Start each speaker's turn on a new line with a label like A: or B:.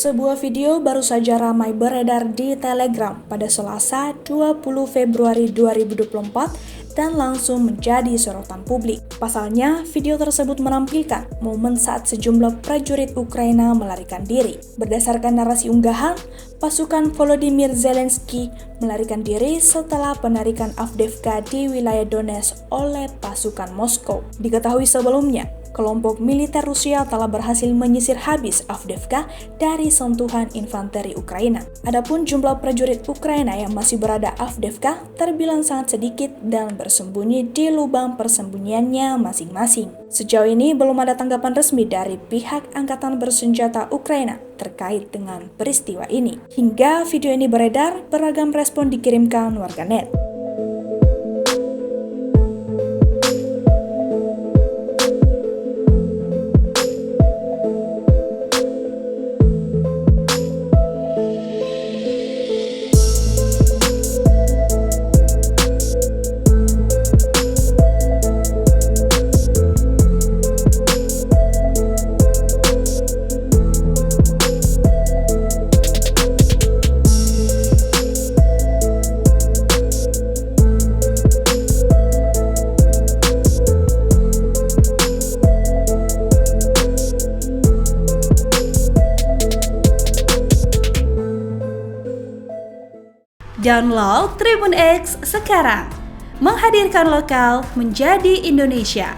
A: Sebuah video baru saja ramai beredar di Telegram pada Selasa 20 Februari 2024 dan langsung menjadi sorotan publik. Pasalnya, video tersebut menampilkan momen saat sejumlah prajurit Ukraina melarikan diri. Berdasarkan narasi unggahan, pasukan Volodymyr Zelensky melarikan diri setelah penarikan Avdiivka di wilayah Donetsk oleh pasukan Moskow. Diketahui sebelumnya, kelompok militer Rusia telah berhasil menyisir habis Avdiivka dari sentuhan infanteri Ukraina. Adapun jumlah prajurit Ukraina yang masih berada Avdiivka terbilang sangat sedikit dan bersembunyi di lubang persembunyiannya masing-masing. Sejauh ini belum ada tanggapan resmi dari pihak Angkatan Bersenjata Ukraina terkait dengan peristiwa ini. Hingga video ini beredar, beragam respon dikirimkan warganet.
B: Download Tribun X sekarang, menghadirkan lokal menjadi Indonesia.